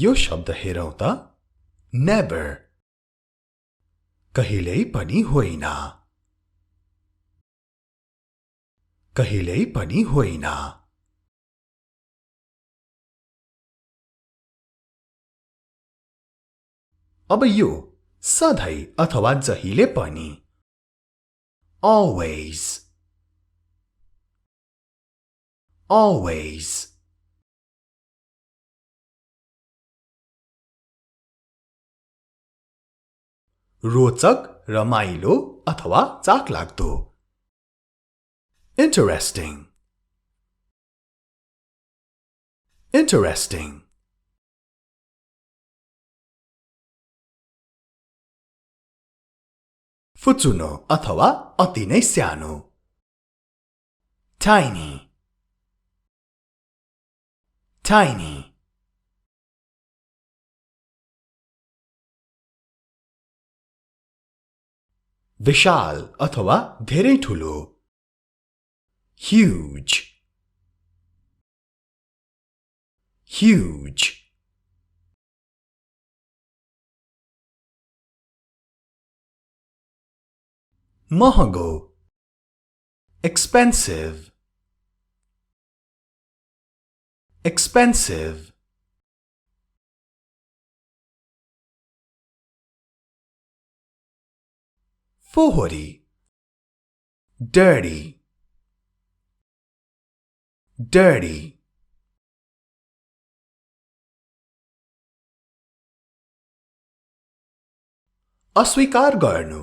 यो शब्द हेरौं त never कहिल्यै पनि होइन कहिल्यै पनि होइन अब यो सधैं अथवा जहिले पनि always always रोचक रमाइलो अथवा चाखलाग्दो interesting interesting फुचुनो अथवा अति नै सानो tiny tiny विशाल अथवा धेरै ठूलो huge huge महँगो expensive expensive फोहोरी dirty dirty अस्वीकार गर्नु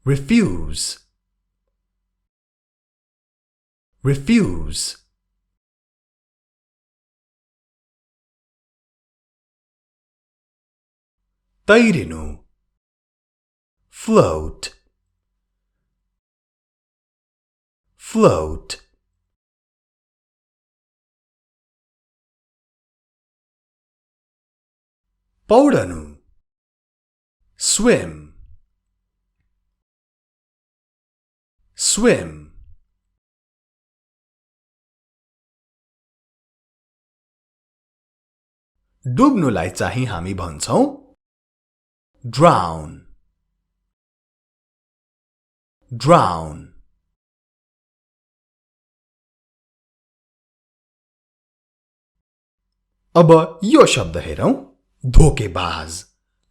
refuse refuse तैरिनु float float पौडनु swim swim डुब्नुलाई चाहिँ हामी भन्छौं drown drown अब यो शब्द हेरौं धोकेबाज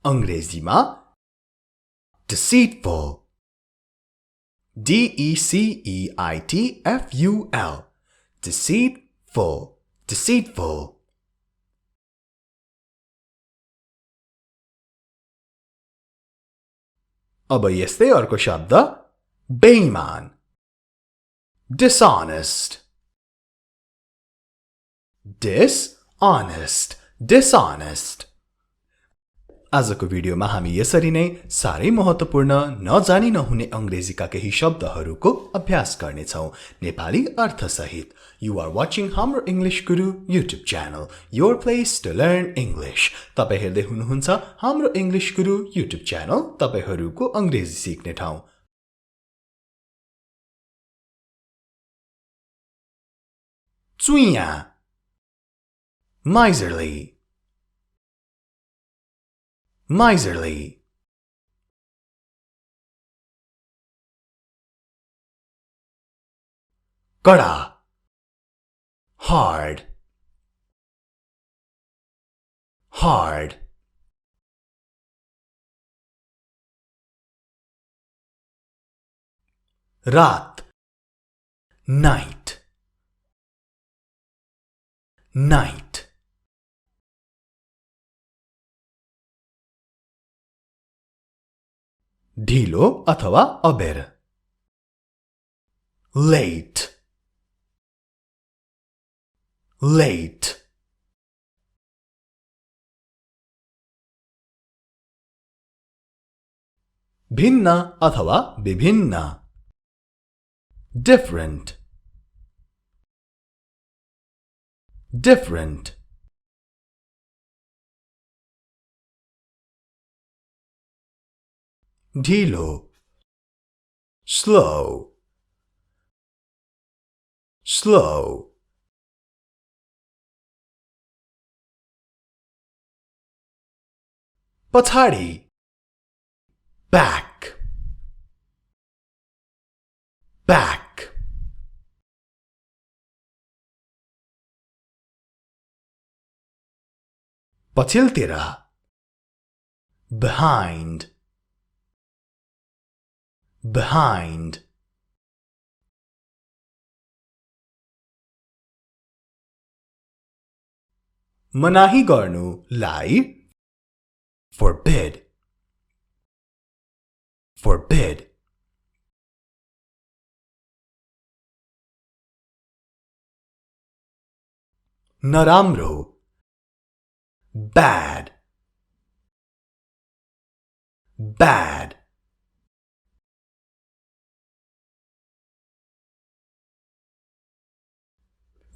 अंग्रेजीमा deceitful D-E-C-E-I-T-F-U-L deceitful deceitful अब यस्तै अर्को शब्द बेइमान dishonest dishonest dishonest आजको भिडियोमा हामी यसरी नै सारै महत्त्वपूर्ण नजानी नहुने अंग्रेजीका केही शब्दहरूको अभ्यास गर्नेछौं Nepali अर्थसहित You are watching Hamro English Guru YouTube channel, your place to learn English. तपाई हेर्दै हुनुहुन्छ Hamro English Guru YouTube channel, तपाईहरुको अंग्रेजी सिक्ने ठाउँ। चुइया miserly miserly कडा hard hard रात night night ढिलो अथवा अबेर late late भिन्न अथवा विभिन्न different different ढिलो slow slow पछाडि back back पछिल्तिर behind behind मनाही गर्नुलाई forbid forbid नराम्रो bad bad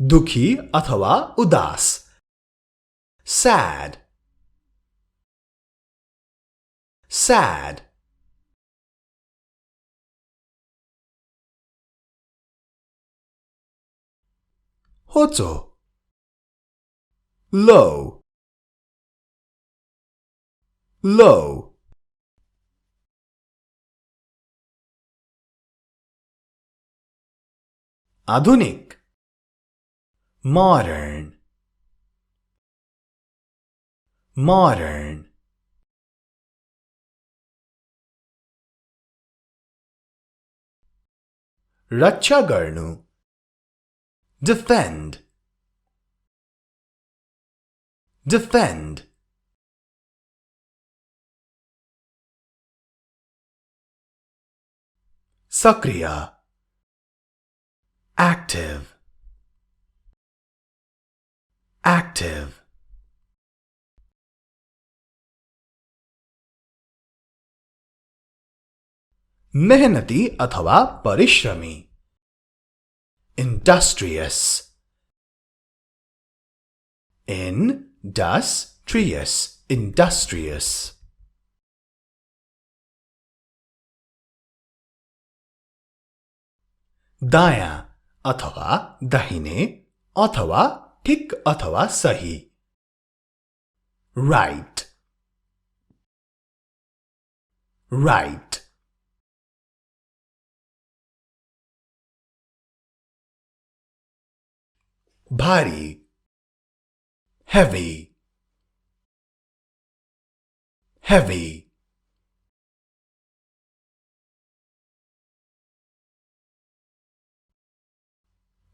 दुखी अथवा उदास sad sad होचो low low आधुनिक modern modern रक्षा गर्नु defend defend सक्रिय active active मेहनती अथवा परिश्रमी industrious industrious industrious दायाँ अथवा दाहिने अथवा ठिक अथवा सही right right भारी heavy heavy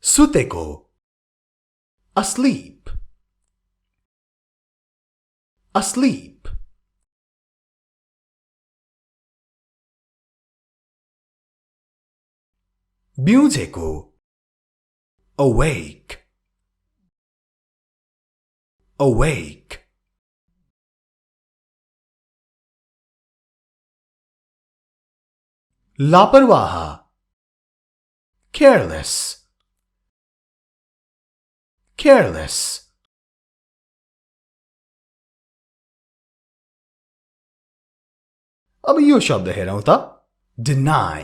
सुतेको asleep asleep बिउझेको awake awake लापरवाह careless careless अब यो शब्द हेरौं त deny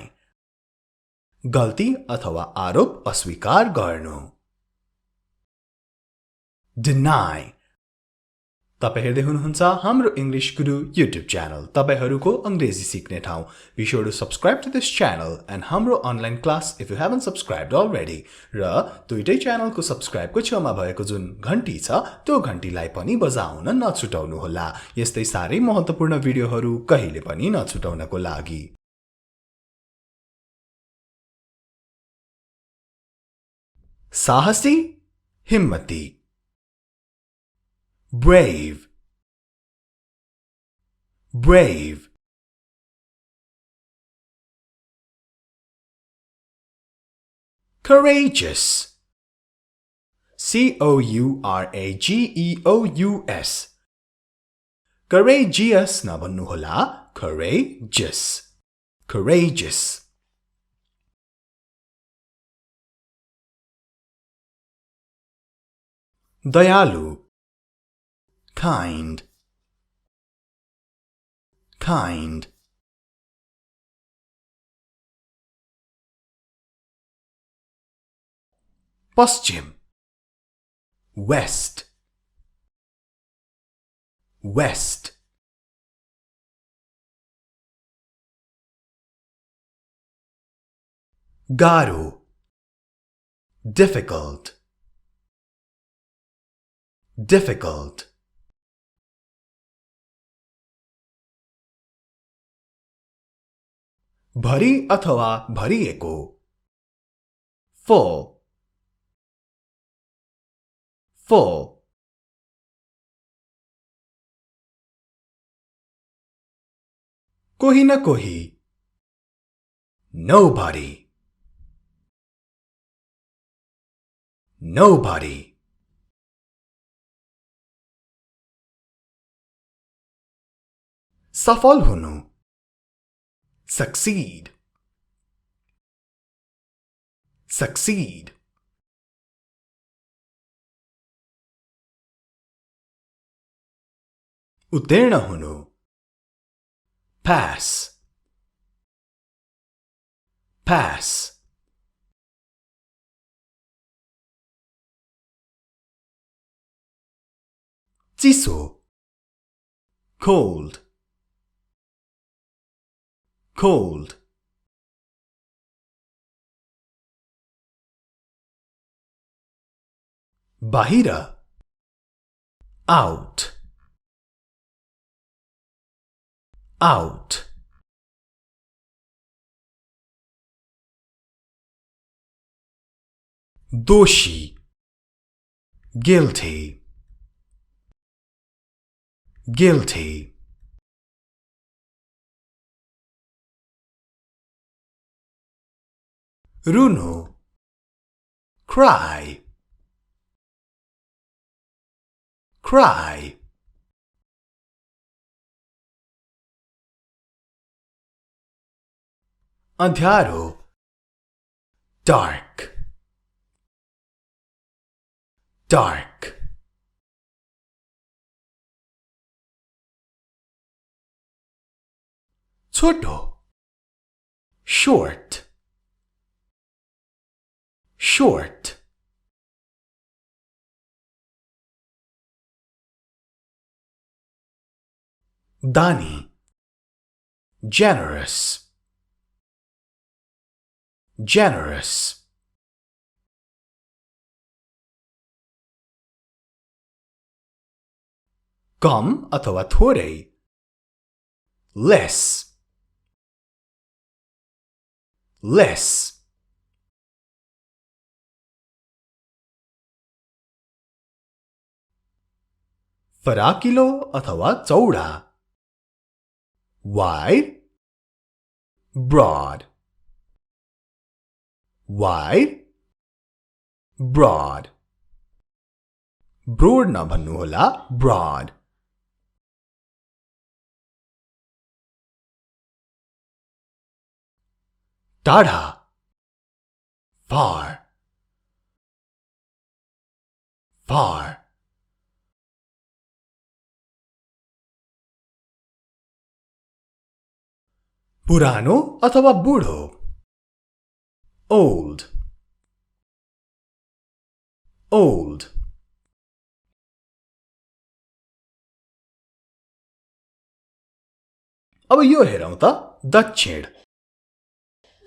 गल्ती अथवा आरोप अस्वीकार गर्नु deny तपाई हेर्दै हुनुहुन्छ हाम्रो इंग्लिश गुरु YouTube च्यानल तपाईहरुको अंग्रेजी सिक्ने ठाउँ Be sure to subscribe to this channel and Hamro online class if you haven't subscribed already र दुईटै च्यानलको सब्स्क्राइबको छेउमा भएको जुन घण्टी छ त्यो घण्टीलाई पनि बजाउन नछुटाउनु होला यस्तै सारै महत्त्वपूर्ण भिडियोहरु कहिले पनि नछुटाउनको लागि साहसी हिम्मती brave brave courageous courageous courageous नभन्नुहोला courageous courageous दयालु kind kind पश्चिम west west गाह्रो difficult difficult भरी अथवा भरिएको full full कोही न कोही nobody nobody सफल हुनु succeed succeed उत्तीर्ण हुनु pass pass चिसो cold cold बाहिर out out दोषी guilty guilty रुनु cry cry अँध्यारो dark dark छोटो short short दानी generous generous कम अथवा थोरै less less फराकिलो अथवा चौडा wide broad wide broad broad नभन्नुहोला broad टाढा far far पुरानो अथवा बुढो old old अब यो हेरौं त दक्षिण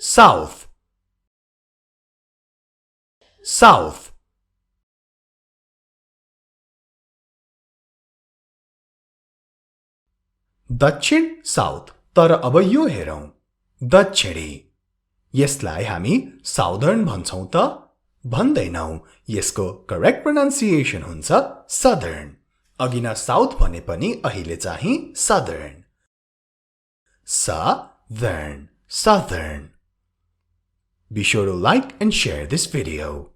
south south दक्षिण साउथ तर अब यो हेरौं दक्षिणी यसलाई हामी साउदर्न भन्छौं त भन्दैनौं यसको करेक्ट प्रोनाउन्सिएसन हुन्छ सदर्न अघि न साउथ भने पनि अहिले चाहिँ southern southern southern Be sure to like and share this video.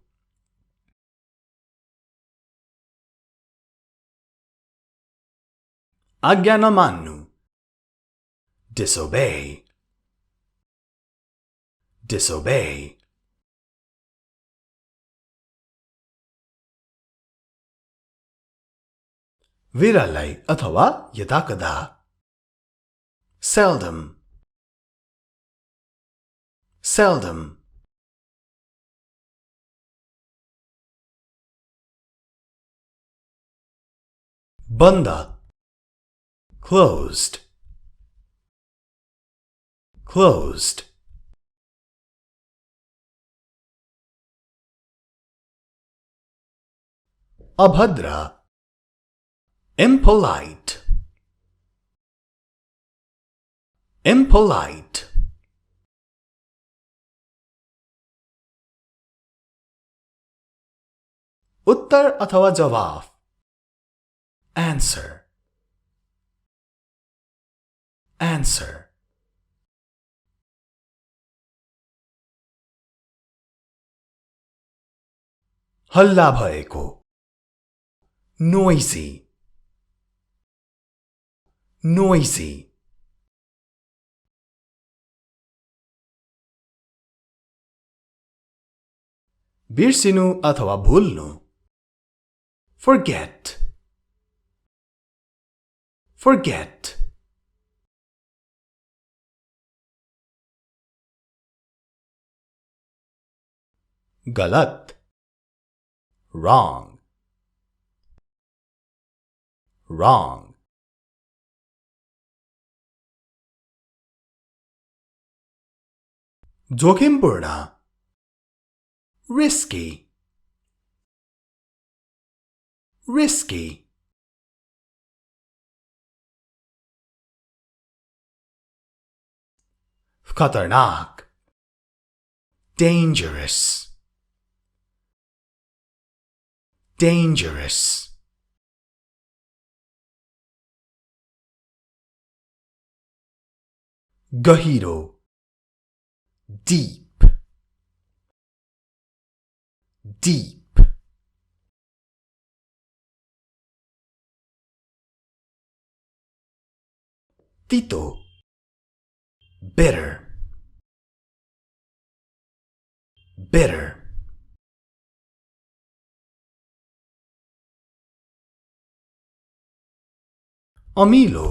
आज्ञा नमान्नु disobey disobey विरलै अथवा यदाकदा seldom seldom बन्द closed closed अभद्र impolite impolite उत्तर अथवा जवाफ answer answer हल्ला भएको noisy noisy बिर्सिनु अथवा भुल्नु forget forget गलत wrong wrong जोखिमपूर्ण risky risky खतरनाक dangerous dangerous गहिरो deep deep तितो bitter bitter अमिलो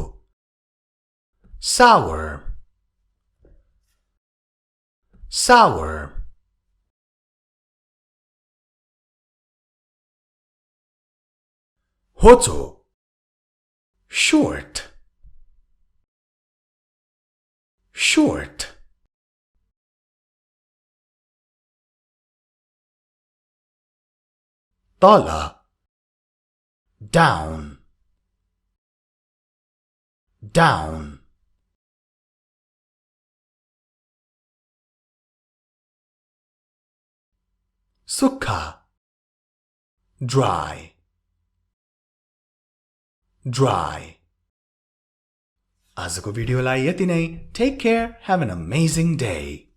sour sour होचो short short तल down down सुक्खा dry dry आजको भिडियोलाई यति नै take care have an amazing day